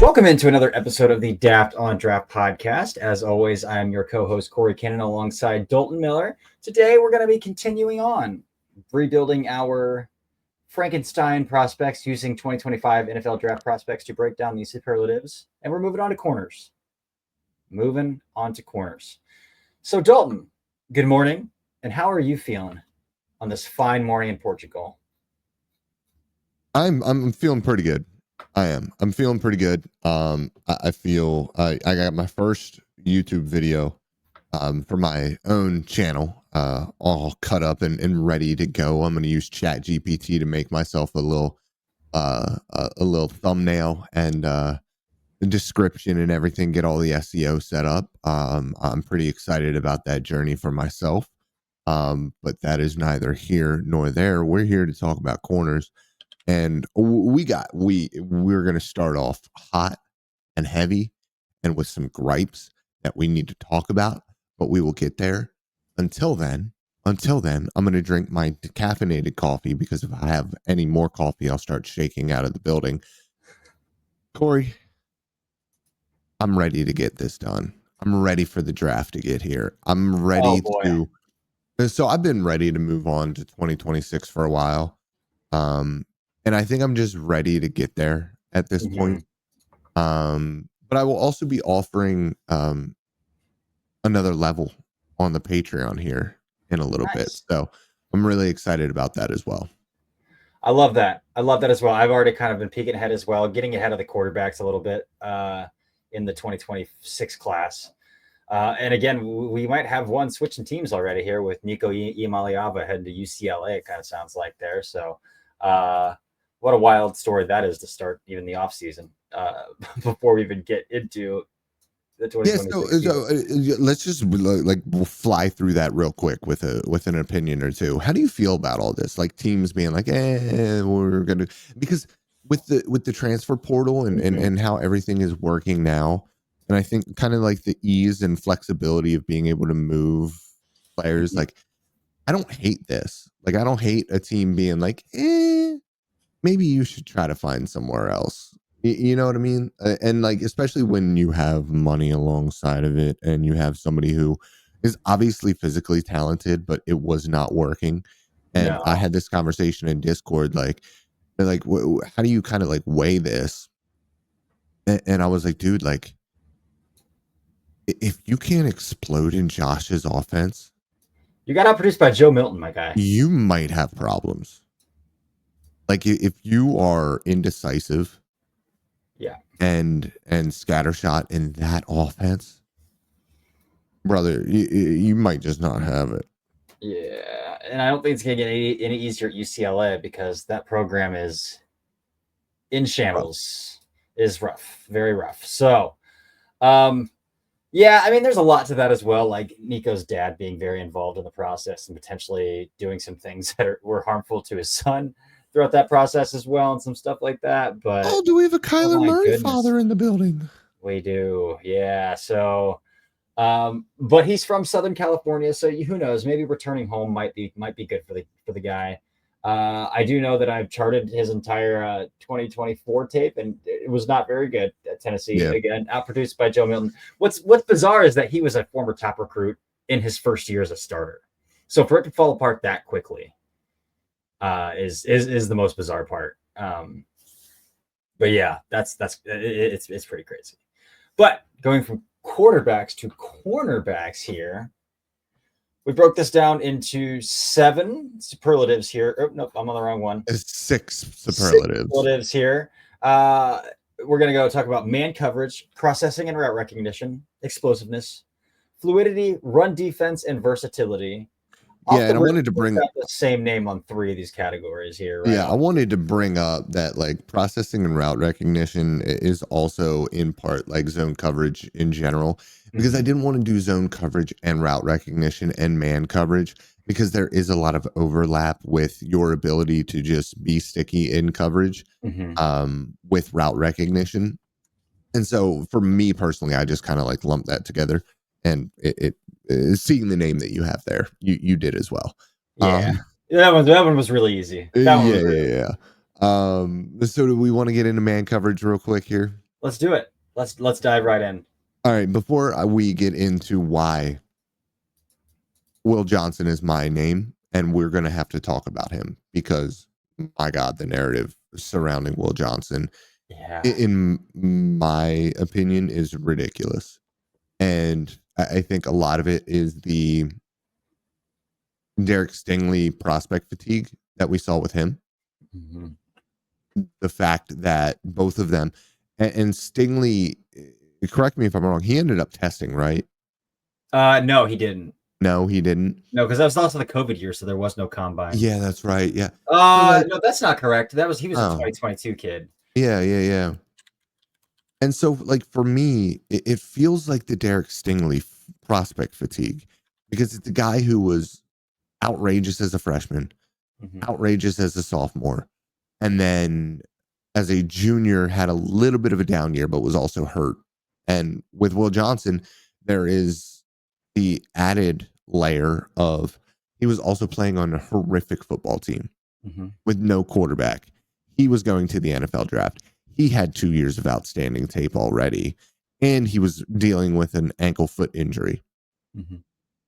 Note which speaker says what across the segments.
Speaker 1: Welcome into another episode of the Daft on Draft podcast. As always, I'm your co-host Corey Cannon alongside Dalton Miller. Today, we're going to be continuing on rebuilding our Frankenstein prospects using 2025 NFL draft prospects to break down these superlatives. And we're moving on to corners. So, Dalton, good morning. And how are you feeling on this fine morning in Portugal?
Speaker 2: I'm feeling pretty good. I'm feeling pretty good. I feel I got my first YouTube video for my own channel all cut up and ready to go. I'm going to use Chat GPT to make myself a little thumbnail and the description and everything, get all the SEO set up. I'm pretty excited about that journey for myself. But that is neither here nor there. We're here to talk about corners. And we're going to start off hot and heavy and with some gripes that we need to talk about, but we will get there. Until then, I'm going to drink my decaffeinated coffee, because if I have any more coffee, I'll start shaking out of the building. Corey, I'm ready to get this done. I'm ready for the draft to get here. I'm ready to. So I've been ready to move on to 2026 for a while. And I think I'm just ready to get there at this point. But I will also be offering another level on the Patreon here in a little bit. So I'm really excited about that as well.
Speaker 1: I love that as well. I've already kind of been peeking ahead as well, getting ahead of the quarterbacks a little bit in the 2026 class. And again, we might have one switching teams already here with Nico Iamaleava heading to UCLA, it kind of sounds like there. So what a wild story that is to start even the offseason before we even get into the 2026
Speaker 2: so let's just we'll fly through that real quick with an opinion or two. How do you feel about all this? Like teams being like, we're going to, because with the transfer portal and how everything is working now, and I think kind of like the ease and flexibility of being able to move players, like I don't hate this. Like I don't hate a team being like, maybe you should try to find somewhere else. You know what I mean? And like, especially when you have money alongside of it and you have somebody who is obviously physically talented, but it was not working. And I had this conversation in Discord, like, how do you kind of like weigh this? And I was like, dude, like, if you can't explode in Josh's offense,
Speaker 1: you got outproduced by Joe Milton, my guy.
Speaker 2: You might have problems. Like if you are indecisive, and scattershot in that offense, brother, you might just not have it.
Speaker 1: Yeah, and I don't think it's gonna get any easier at UCLA because that program is in shambles, is rough, very rough. So, yeah, I mean, there's a lot to that as well. Like Nico's dad being very involved in the process and potentially doing some things that were harmful to his son throughout that process as well, and some stuff like that. But
Speaker 2: do we have a Kyler Murray father in the building?
Speaker 1: We do, yeah. So, but he's from Southern California, so who knows? Maybe returning home might be good for the guy. I do know that I've charted his entire 2024 tape, and it was not very good at Tennessee. Yeah. Again, outproduced by Joe Milton. What's bizarre is that he was a former top recruit in his first year as a starter. So for it to fall apart that quickly is the most bizarre part. But yeah, it's pretty crazy. But going from quarterbacks to cornerbacks here, we broke this down into 7 superlatives here. Oh, nope, I'm on the wrong one.
Speaker 2: 6 superlatives.
Speaker 1: 6 superlatives here. We're going to go talk about man coverage, processing and route recognition, explosiveness, fluidity, run defense, and versatility.
Speaker 2: Yeah, and I wanted to bring
Speaker 1: up the same name on 3 of these categories here. Right?
Speaker 2: Yeah, I wanted to bring up that like processing and route recognition is also in part like zone coverage in general, because I didn't want to do zone coverage and route recognition and man coverage, because there is a lot of overlap with your ability to just be sticky in coverage with route recognition. And so for me personally, I just kind of like lumped that together, and it seeing the name that you have there, you did as well.
Speaker 1: Yeah, that one was really easy.
Speaker 2: Yeah. So do we want to get into man coverage real quick here?
Speaker 1: Let's do it. Let's dive right in.
Speaker 2: All right, before we get into why Will Johnson is my name, and we're going to have to talk about him because, my God, the narrative surrounding Will Johnson,
Speaker 1: Yeah.
Speaker 2: in my opinion, is ridiculous. And I think a lot of it is the Derek Stingley prospect fatigue that we saw with him.
Speaker 1: Mm-hmm.
Speaker 2: The fact that both of them, and Stingley, correct me if I'm wrong, he ended up testing, right?
Speaker 1: No, he didn't.
Speaker 2: No, he didn't.
Speaker 1: No, because that was also the COVID year, so there was no combine.
Speaker 2: Yeah, that's right. Yeah. So like,
Speaker 1: No, that's not correct. He was a
Speaker 2: oh,
Speaker 1: 2022 kid.
Speaker 2: yeah. And so, like, for me, it feels like the Derek Stingley prospect fatigue because it's a guy who was outrageous as a freshman, outrageous as a sophomore, and then as a junior had a little bit of a down year, but was also hurt. And with Will Johnson, there is the added layer of he was also playing on a horrific football team with no quarterback. He was going to the NFL draft. He had 2 years of outstanding tape already, and he was dealing with an ankle foot injury.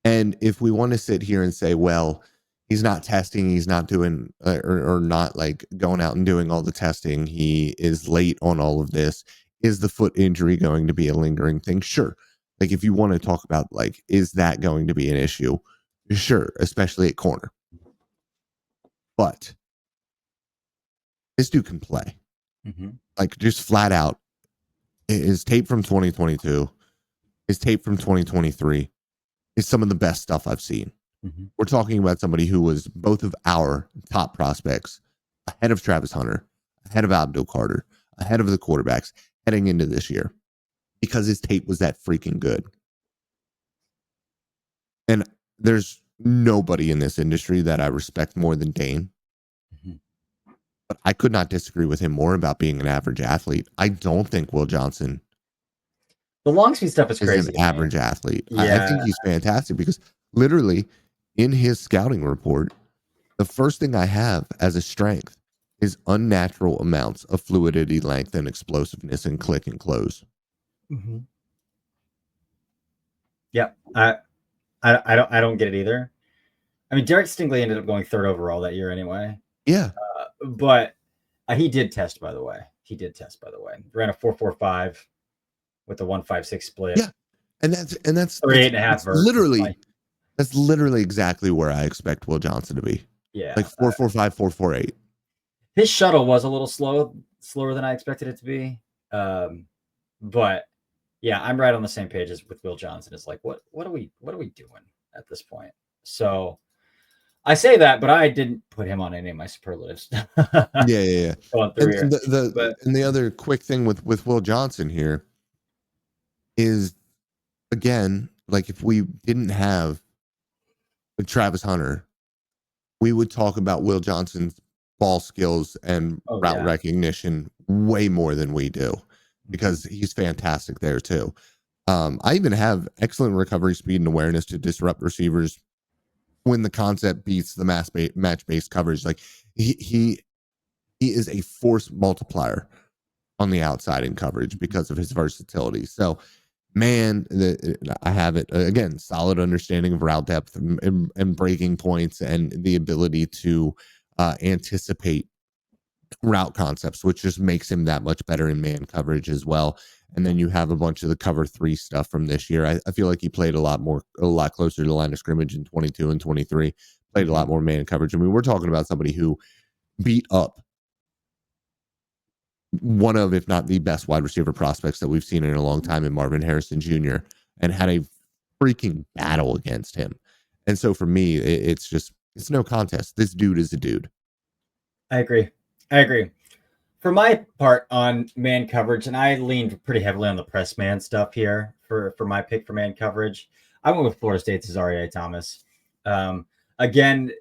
Speaker 2: And if we want to sit here and say, well, he's not testing, he's not doing or not like going out and doing all the testing, he is late on all of this, is the foot injury going to be a lingering thing? Sure. Like, if you want to talk about, like, is that going to be an issue? Sure, especially at corner. But this dude can play. Like, just flat out. His tape from 2022, his tape from 2023 is some of the best stuff I've seen. We're talking about somebody who was both of our top prospects, ahead of Travis Hunter, ahead of Abdul Carter, ahead of the quarterbacks heading into this year because his tape was that freaking good. And there's nobody in this industry that I respect more than Dane. But I could not disagree with him more about being an average athlete. I don't think Will Johnson
Speaker 1: The long speed stuff is
Speaker 2: is
Speaker 1: crazy.
Speaker 2: an average athlete.
Speaker 1: Yeah.
Speaker 2: I think he's fantastic because literally in his scouting report, the first thing I have as a strength is unnatural amounts of fluidity, length, and explosiveness in click and close.
Speaker 1: Yep. I don't get it either. I mean, Derek Stingley ended up going 3rd overall that year anyway.
Speaker 2: Yeah.
Speaker 1: But he did test, by the way. Ran a 4.45 with a 1.56 split.
Speaker 2: Yeah. And that's
Speaker 1: 38.5
Speaker 2: literally that's literally exactly where I expect Will Johnson to be.
Speaker 1: Yeah.
Speaker 2: Like 4.45, 4.48.
Speaker 1: His shuttle was a little slower than I expected it to be. But yeah, I'm right on the same page as with Will Johnson. It's like, what are we doing at this point? So I say that, but I didn't put him on any of my superlatives.
Speaker 2: Yeah.
Speaker 1: Going through
Speaker 2: And the other quick thing with Will Johnson here is, again, like, if we didn't have Travis Hunter, we would talk about Will Johnson's ball skills and route recognition way more than we do because he's fantastic there too. I even have excellent recovery speed and awareness to disrupt receivers when the concept beats the match-based coverage. Like, he is a force multiplier on the outside in coverage because of his versatility. So, man, I have it again, solid understanding of route depth and breaking points and the ability to anticipate route concepts, which just makes him that much better in man coverage as well. And then you have a bunch of the cover 3 stuff from this year. I feel like he played a lot closer to the line of scrimmage in 22 and 23, played a lot more man coverage. I mean, we're talking about somebody who beat up one of, if not the best wide receiver prospects that we've seen in a long time in Marvin Harrison Jr. and had a freaking battle against him. And so for me, it's no contest. This dude is a dude.
Speaker 1: I agree. For my part on man coverage, and I leaned pretty heavily on the press man stuff here for my pick for man coverage. I went with Florida State's Azareye'h Thomas. Again,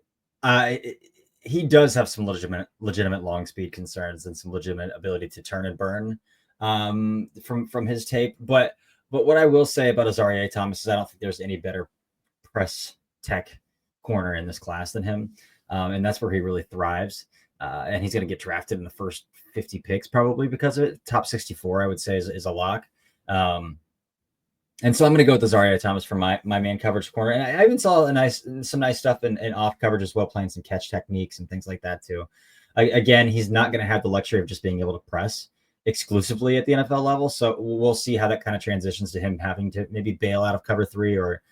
Speaker 1: he does have some legitimate long speed concerns and some legitimate ability to turn and burn from his tape. But what I will say about Azareye'h Thomas is I don't think there's any better press tech corner in this class than him. And that's where he really thrives. and he's going to get drafted in the first 50 picks probably because of it. Top 64, I would say, is a lock. And so I'm going to go with Azaria Thomas for my man coverage corner. And I even saw some nice stuff in off coverage as well, playing some catch techniques and things like that too. Again, he's not going to have the luxury of just being able to press exclusively at the NFL level. So we'll see how that kind of transitions to him having to maybe bail out of cover 3 or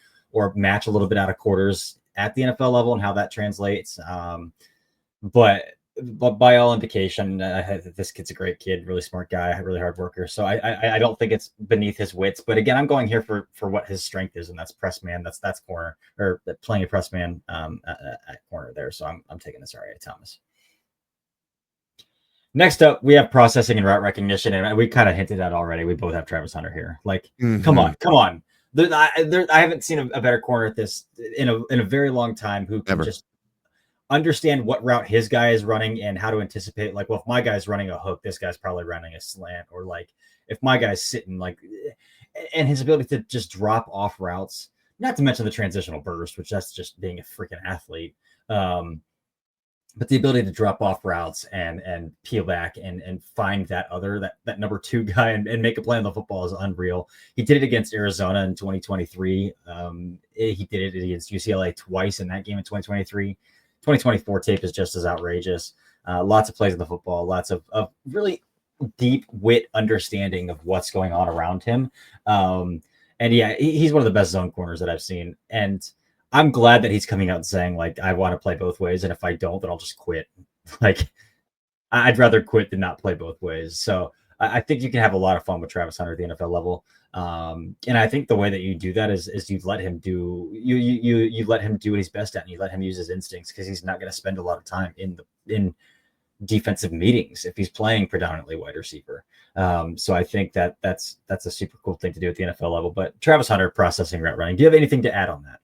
Speaker 1: match a little bit out of quarters at the NFL level and how that translates. But by all indication, this kid's a great kid, really smart guy, really hard worker. So I don't think it's beneath his wits. But again, I'm going here for what his strength is, and that's press man. That's corner, or playing a press man at corner there. So I'm taking this Azaria Thomas. Next up, we have processing and route recognition, and we kind of hinted at already. We both have Travis Hunter here. Like, come on. I haven't seen a better corner at this in a very long time who can just understand what route his guy is running and how to anticipate. Like, well, if my guy's running a hook, this guy's probably running a slant, or like if my guy's sitting, like, and his ability to just drop off routes. Not to mention the transitional burst, which that's just being a freaking athlete. But the ability to drop off routes and peel back and find that number 2 guy and make a play on the football is unreal. He did it against Arizona in 2023. He did it against UCLA twice in that game in 2023. 2024 tape is just as outrageous. Lots of plays on the football, lots of really deep wit understanding of what's going on around him. And yeah, he's one of the best zone corners that I've seen. And I'm glad that he's coming out and saying, like, I want to play both ways. And if I don't, then I'll just quit. Like, I'd rather quit than not play both ways. So I think you can have a lot of fun with Travis Hunter at the NFL level. And I think the way that you do that is you let him do you let him do what he's best at, and you let him use his instincts, because he's not going to spend a lot of time in defensive meetings if he's playing predominantly wide receiver. So I think that's a super cool thing to do at the NFL level. But Travis Hunter, processing, route running. Do you have anything to add on that?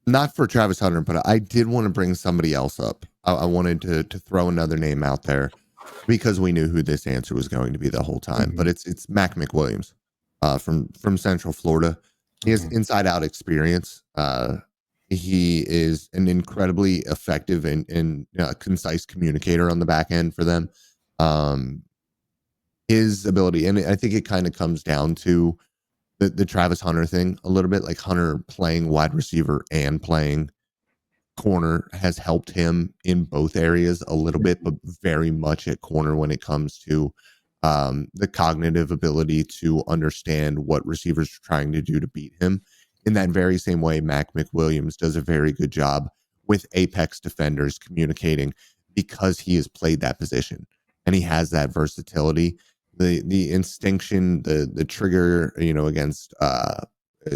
Speaker 2: Not for Travis Hunter, but I did want to bring somebody else up. I wanted to throw another name out there because we knew who this answer was going to be the whole time. But it's Mac McWilliams from Central Florida. He has inside out experience. He is an incredibly effective and concise communicator on the back end for them. His ability, and I think it kind of comes down to the Travis Hunter thing a little bit. Like, Hunter playing wide receiver and playing corner has helped him in both areas a little bit, but very much at corner when it comes to the cognitive ability to understand what receivers are trying to do to beat him. In that very same way, Mac McWilliams does a very good job with apex defenders communicating, because he has played that position and he has that versatility. The instinction, the trigger, against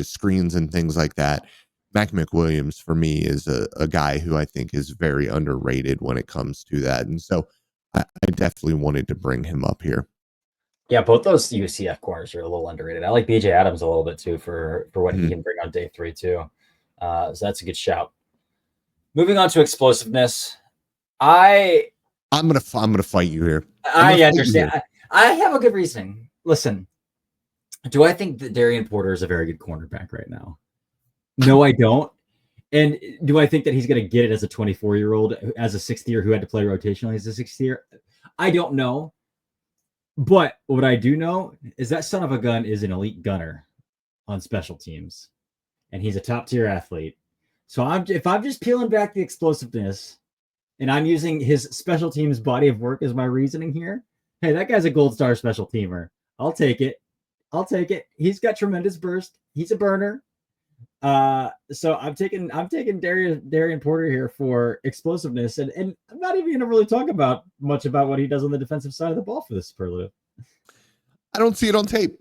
Speaker 2: screens and things like that. Mac McWilliams, for me, is a guy who I think is very underrated when it comes to that. And so I definitely wanted to bring him up here.
Speaker 1: Yeah, both those UCF corners are a little underrated. I like BJ Adams a little bit too for what he can bring on day 3 too. So that's a good shout. Moving on to explosiveness. I'm
Speaker 2: gonna fight you here.
Speaker 1: I understand. I have a good reasoning. Listen, do I think that Darian Porter is a very good cornerback right now? No, I don't. And do I think that he's going to get it as a 24-year-old, as a 6th year who had to play rotational? He's a 6th year. I don't know. But what I do know is that son of a gun is an elite gunner on special teams, and he's a top-tier athlete. So if I'm just peeling back the explosiveness, and I'm using his special teams body of work as my reasoning here, hey, that guy's a gold star special teamer. I'll take it. He's got tremendous burst. He's a burner. So I'm taking Darian Porter here for explosiveness, and I'm not even gonna really talk much about what he does on the defensive side of the ball for this superlative.
Speaker 2: I don't see it on tape.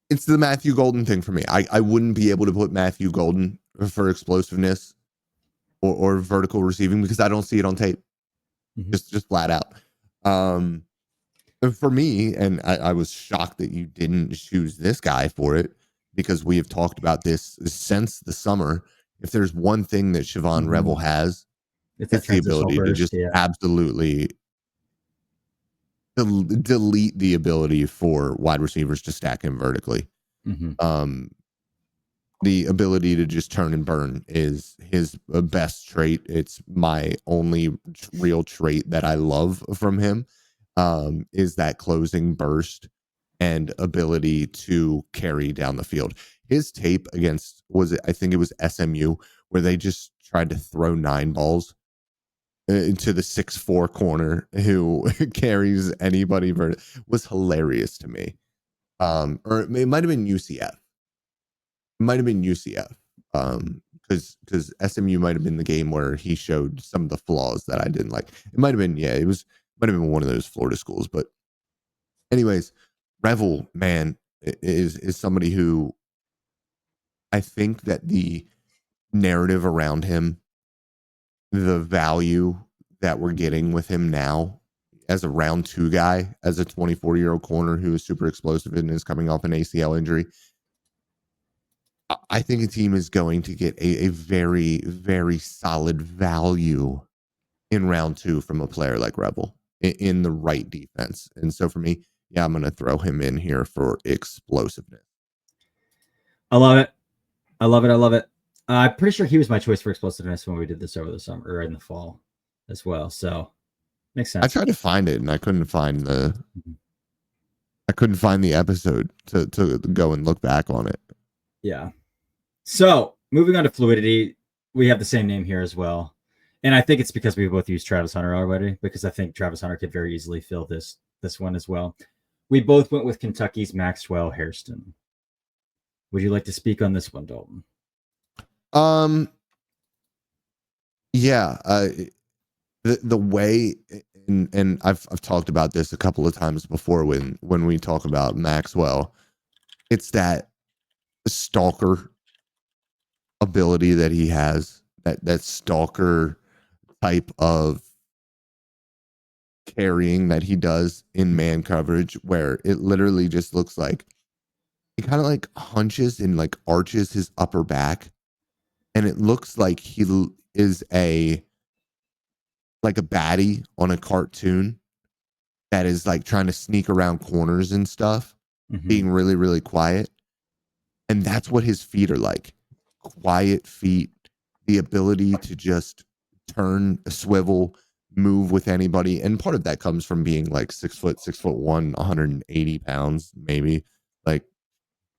Speaker 2: It's the Matthew Golden thing for me. I wouldn't be able to put Matthew Golden for explosiveness or vertical receiving because I don't see it on tape. Just flat out. For me, and I was shocked that you didn't choose this guy for it, because we have talked about this since the summer. If there's one thing that Siobhan Revel has, it's the ability to just absolutely delete the ability for wide receivers to stack him vertically. the ability to just turn and burn is his best trait. It's my only real trait that I love from him, is that closing burst and ability to carry down the field. His tape against, I think it was SMU, where they just tried to throw 9 balls into the 6'4" corner who carries anybody, was hilarious to me. Or it might have been UCF. It might have been UCF. Because SMU might have been the game where he showed some of the flaws that I didn't like. It might have been, might have been one of those Florida schools. But anyways, Revel, man, is somebody who I think that the narrative around him, the value that we're getting with him now as a round 2 guy, as a 24-year-old corner who is super explosive and is coming off an ACL injury, I think a team is going to get a very, very solid value in round 2 from a player like Rebel in the right defense. And so for me, yeah, I'm going to throw him in here for explosiveness.
Speaker 1: I love it. I love it. I love it. I'm pretty sure he was my choice for explosiveness when we did this over the summer or in the fall as well. So makes sense.
Speaker 2: I tried to find it and I couldn't find the episode to go and look back on it.
Speaker 1: Yeah. So moving on to fluidity, we have the same name here as well. And I think it's because we both used Travis Hunter already, because I think Travis Hunter could very easily fill this one as well. We both went with Kentucky's Maxwell Hairston. Would you like to speak on this one, Dalton?
Speaker 2: Yeah. The way, and I've talked about this a couple of times before when we talk about Maxwell, it's that stalker ability that he has, that stalker type of carrying that he does in man coverage, where it literally just looks like he kind of like hunches and like arches his upper back, and it looks like he is like a baddie on a cartoon that is like trying to sneak around corners and stuff, being really, really quiet. And that's what his feet are like. Quiet feet, the ability to just turn, swivel, move with anybody. And part of that comes from being like 6'1", 180 pounds, maybe, like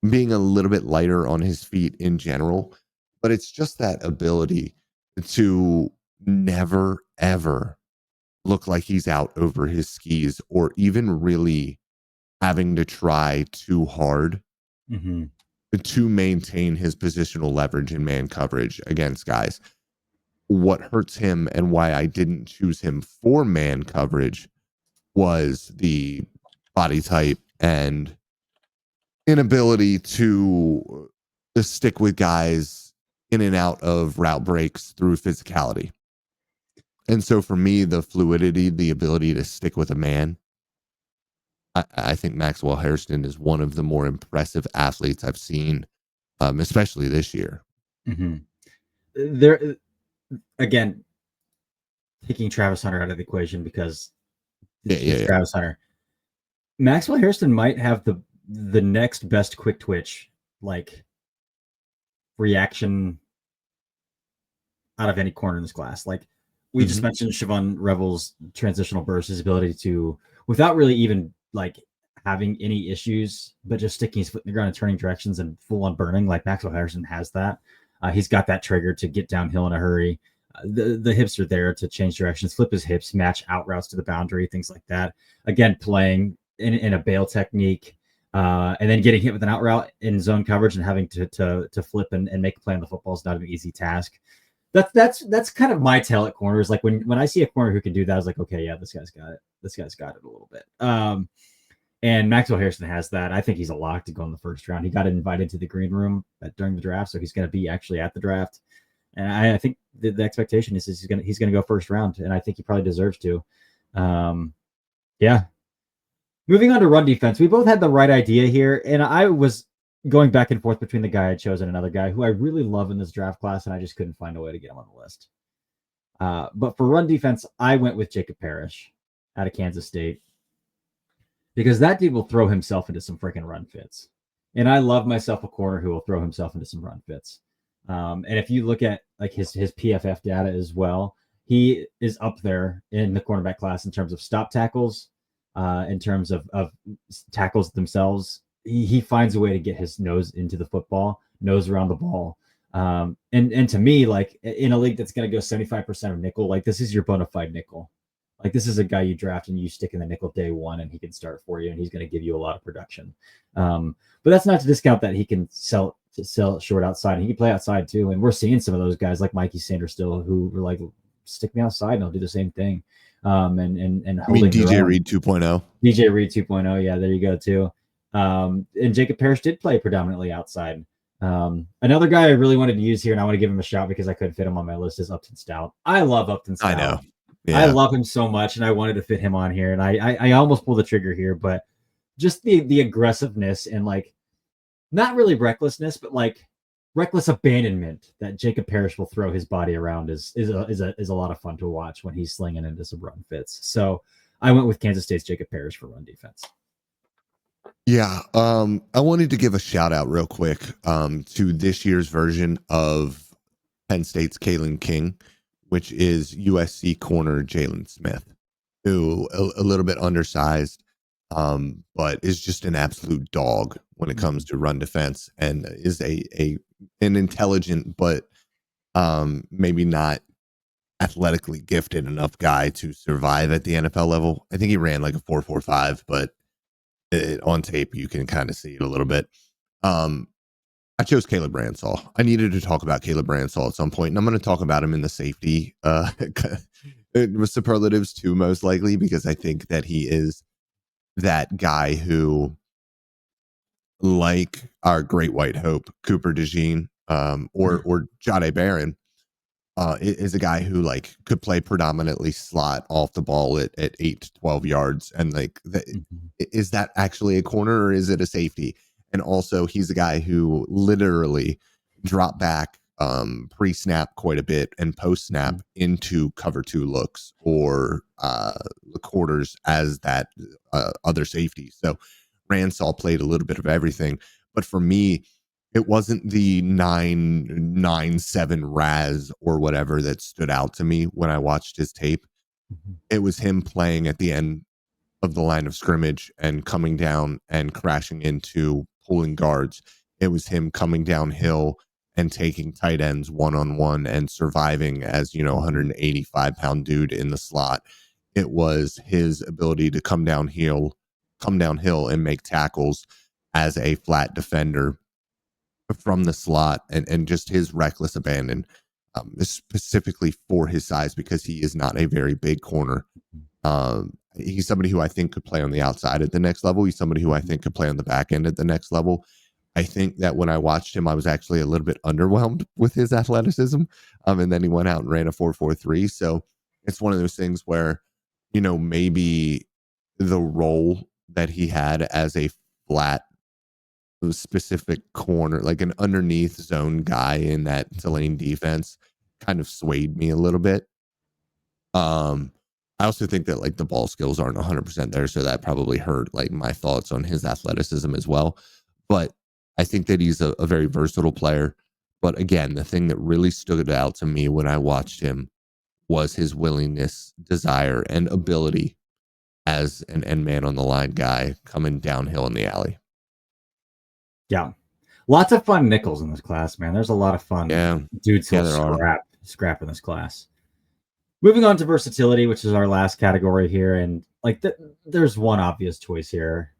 Speaker 2: being a little bit lighter on his feet in general. But it's just that ability to never, ever look like he's out over his skis or even really having to try too hard to maintain his positional leverage in man coverage against guys. What hurts him and why I didn't choose him for man coverage was the body type and inability to stick with guys in and out of route breaks through physicality. And so for me, the fluidity, the ability to stick with a man, I think Maxwell Hairston is one of the more impressive athletes I've seen, especially this year.
Speaker 1: There, again, taking Travis Hunter out of the equation because Travis Hunter. Maxwell Hairston might have the next best quick twitch like reaction out of any corner in this class. Like we just mentioned Siobhan Revel's transitional burst, his ability to, without really even like having any issues, but just sticking his foot in the ground and turning directions and full on burning. Like Maxwell Hairston has that. He's got that trigger to get downhill in a hurry. The hips are there to change directions, flip his hips, match out routes to the boundary, things like that. Again, playing in a bail technique, and then getting hit with an out route in zone coverage and having to flip and make a play on the football is not an easy task. That's kind of my tell at corners. Like when I see a corner who can do that, I was like, okay, yeah, this guy's got it. This guy's got it a little bit. And Maxwell Hairston has that. I think he's a lock to go in the first round. He got invited to the green room during the draft, so he's going to be actually at the draft. And I think the expectation is he's going to go first round, and I think he probably deserves to. Yeah. Moving on to run defense, we both had the right idea here, and I was going back and forth between the guy I chose and another guy who I really love in this draft class, and I just couldn't find a way to get him on the list. But for run defense, I went with Jacob Parrish out of Kansas State because that dude will throw himself into some freaking run fits. And I love myself a corner who will throw himself into some run fits. And if you look at like his PFF data as well, he is up there in the cornerback class in terms of stop tackles, in terms of tackles themselves. He finds a way to get his nose into the football, nose around the ball. And to me, like in a league that's going to go 75% of nickel, like this is your bona fide nickel. Like this is a guy you draft and you stick in the nickel day one, and he can start for you, and he's going to give you a lot of production. But that's not to discount that he can sell short outside, and he can play outside too. And we're seeing some of those guys like Mikey Sanders still, who were like, stick me outside and I'll do the same thing. And
Speaker 2: I mean,
Speaker 1: holding
Speaker 2: DJ Reed 2.0.
Speaker 1: DJ Reed 2.0, yeah, there you go too. And Jacob Parrish did play predominantly outside. Another guy I really wanted to use here, and I want to give him a shout because I couldn't fit him on my list, is Upton Stout. I love Upton Stout.
Speaker 2: I know. Yeah.
Speaker 1: I love him so much, and I wanted to fit him on here, and I almost pulled the trigger here, but just the aggressiveness and like not really recklessness, but like reckless abandonment that Jacob Parrish will throw his body around is a lot of fun to watch when he's slinging into some run fits. So I went with Kansas State's Jacob Parrish for run defense.
Speaker 2: Yeah, I wanted to give a shout out real quick to this year's version of Penn State's Kalen King, which is USC corner Jalen Smith, who a little bit undersized, but is just an absolute dog when it comes to run defense, and is an intelligent but maybe not athletically gifted enough guy to survive at the NFL level. I think he ran like a 4.45, but on tape you can kind of see it a little bit. I chose Caleb Bransall. I needed to talk about Caleb Bransall at some point, and I'm going to talk about him in the safety with superlatives too, most likely, because I think that he is that guy who, like our great white hope, Cooper DeJean, or Jahdae Barron, is a guy who like could play predominantly slot off the ball at 8 to 12 yards. And like, is that actually a corner or is it a safety? And also he's a guy who literally dropped back pre-snap quite a bit and post-snap into cover 2 looks or the quarters as that other safety. So Bransall played a little bit of everything. But for me, it wasn't the 9.97 Raz or whatever that stood out to me when I watched his tape. It was him playing at the end of the line of scrimmage and coming down and crashing into pulling guards. It was him coming downhill and taking tight ends one-on-one and surviving as, 185-pound dude in the slot. It was his ability to come downhill and make tackles as a flat defender from the slot, and just his reckless abandon, specifically for his size, because he is not a very big corner. He's somebody who I think could play on the outside at the next level. He's somebody who I think could play on the back end at the next level. I think that when I watched him, I was actually a little bit underwhelmed with his athleticism. And then he went out and ran a 4.43. So it's one of those things where, maybe the role that he had as a flat specific corner, like an underneath zone guy in that Tulane defense, kind of swayed me a little bit. I also think that like the ball skills aren't 100% there, so that probably hurt like my thoughts on his athleticism as well. But I think that he's a very versatile player. But again, the thing that really stood out to me when I watched him was his willingness, desire, and ability as an end man on the line guy coming downhill in the alley.
Speaker 1: Yeah. Lots of fun nickels in this class, man. There's a lot of fun dudes who scrap in this class. Moving on to versatility, which is our last category here. And like there's one obvious choice here.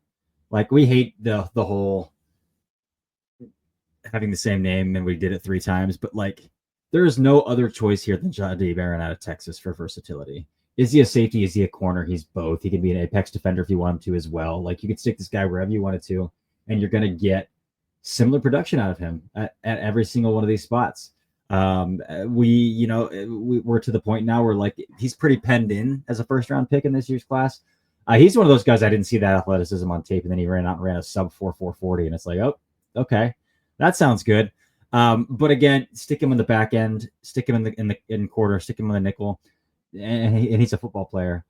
Speaker 1: Like we hate the whole having the same name and we did it 3 times, but like there is no other choice here than Jahdae Barron out of Texas for versatility. Is he a safety? Is he a corner? He's both. He can be an apex defender if you want him to as well. Like you could stick this guy wherever you wanted to, and you're going to get similar production out of him at every single one of these spots. We're to the point now where like he's pretty penned in as a first-round pick in this year's class. He's one of those guys I didn't see that athleticism on tape, and then he ran a sub 4.40, and it's like, oh, okay, that sounds good. But again, stick him in the back end, stick him in quarter, stick him in the nickel, and he's a football player.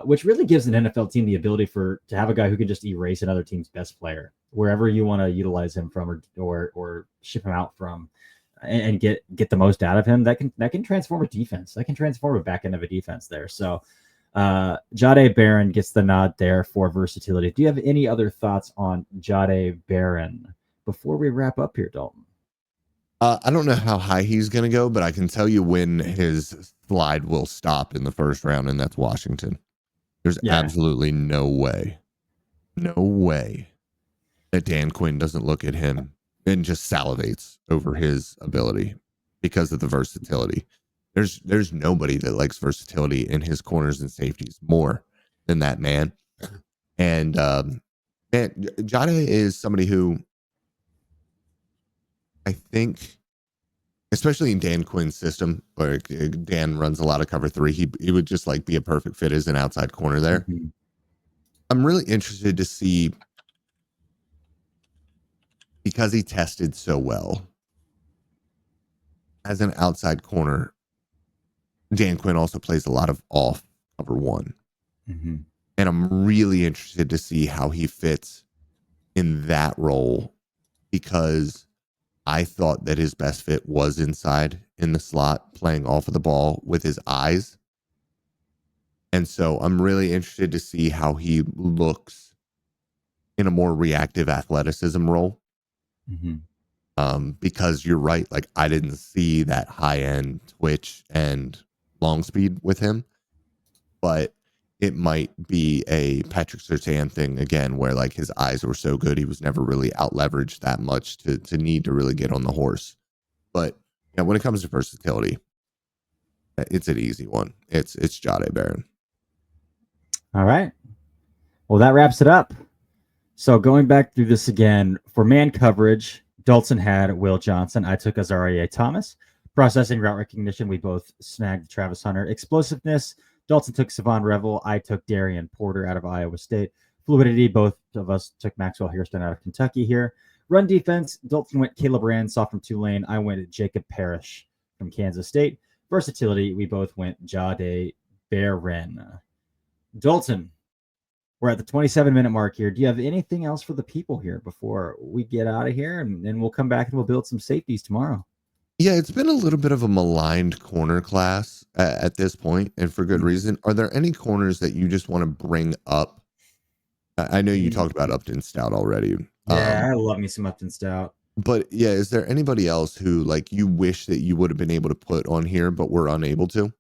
Speaker 1: which really gives an NFL team the ability to have a guy who can just erase another team's best player wherever you want to utilize him from or ship him out from, and get the most out of him. That can transform a defense. That can transform a back end of a defense there. So Jahdae Barron gets the nod there for versatility. Do you have any other thoughts on Jahdae Barron before we wrap up here, Dalton?
Speaker 2: I don't know how high he's going to go, but I can tell you when his slide will stop in the first round, and that's Washington. There's absolutely no way that Dan Quinn doesn't look at him and just salivates over his ability because of the versatility. There's nobody that likes versatility in his corners and safeties more than that man. And Jahdae is somebody who I think, especially in Dan Quinn's system, where Dan runs a lot of cover 3, he would just like be a perfect fit as an outside corner there. Mm-hmm. I'm really interested to see, because he tested so well as an outside corner. Dan Quinn also plays a lot of off cover 1. Mm-hmm. And I'm really interested to see how he fits in that role, because I thought that his best fit was inside in the slot, playing off of the ball with his eyes. And so I'm really interested to see how he looks in a more reactive athleticism role. Mm-hmm. Because you're right. Like, I didn't see that high end twitch and long speed with him, but it might be a Patrick Surtain thing again, where like his eyes were so good, he was never really out leveraged that much to need to really get on the horse. But when it comes to versatility, it's an easy one. It's Jahdae Barron.
Speaker 1: All right. Well, that wraps it up. So going back through this again, for man coverage, Dalton had Will Johnson. I took Azaria Thomas. Processing, route recognition, we both snagged Travis Hunter. Explosiveness, Dalton took Savon Revel. I took Darian Porter out of Iowa State. Fluidity, both of us took Maxwell Hairston out of Kentucky here. Run defense, Dalton went Caleb Ransaw from Tulane. I went Jacob Parrish from Kansas State. Versatility, we both went Jahdae Barron. Dalton, we're at the 27-minute mark here. Do you have anything else for the people here before we get out of here? And then we'll come back and we'll build some safeties tomorrow.
Speaker 2: Yeah, it's been a little bit of a maligned corner class at this point, and for good reason. Are there any corners that you just want to bring up? I know you talked about Upton Stout already.
Speaker 1: Yeah, I love me some Upton Stout.
Speaker 2: But yeah, is there anybody else who like you wish that you would have been able to put on here, but were unable to?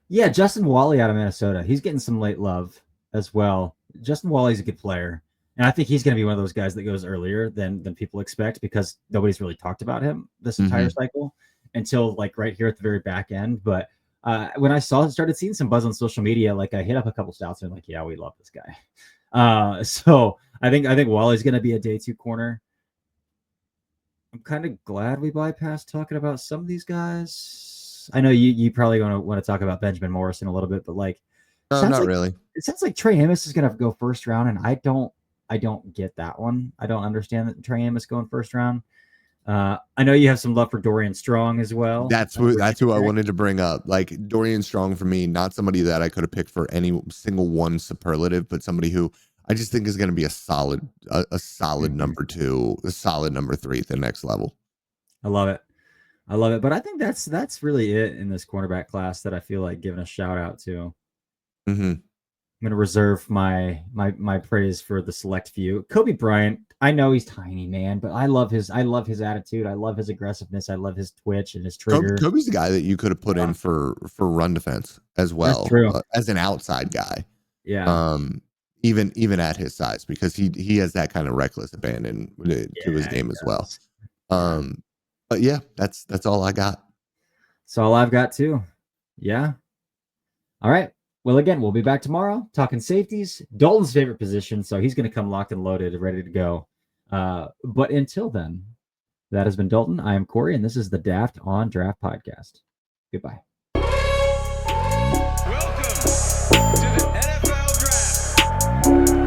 Speaker 1: Yeah, Justin Wally out of Minnesota. He's getting some late love as well. Justin Wally's a good player. And I think he's going to be one of those guys that goes earlier than people expect, because nobody's really talked about him this entire cycle until like right here at the very back end. But when I started seeing some buzz on social media, like I hit up a couple stouts and like, yeah, we love this guy. So I think Wally's going to be a day 2 corner. I'm kind of glad we bypassed talking about some of these guys. I know you probably want to talk about Benjamin Morrison a little bit, but like,
Speaker 2: not really.
Speaker 1: It sounds like Trey Amos is going to go first round, and I don't get that one. I don't understand that Trey Amos going first round. I know you have some love for Dorian Strong as well.
Speaker 2: That's who I wanted to bring up. Like Dorian Strong for me, not somebody that I could have picked for any single one superlative, but somebody who I just think is going to be a solid number 2, a solid number 3 at the next level.
Speaker 1: I love it. But I think that's really it in this cornerback class that I feel like giving a shout out to. Mm-hmm. I'm going to reserve my praise for the select few. Kobe Bryant, I know he's tiny, man, but I love his attitude. I love his aggressiveness. I love his twitch and his trigger.
Speaker 2: Kobe's the guy that you could have put in for run defense as well, as an outside guy.
Speaker 1: Yeah.
Speaker 2: Even at his size, because he has that kind of reckless abandon to his game as well. But yeah, that's all I got.
Speaker 1: That's all I've got too. Yeah. All right. Well, again, we'll be back tomorrow talking safeties, Dalton's favorite position. So he's going to come locked and loaded, ready to go. But until then, that has been Dalton. I am Corey, and this is the Daft on Draft podcast. Goodbye.
Speaker 3: Welcome to the NFL Draft.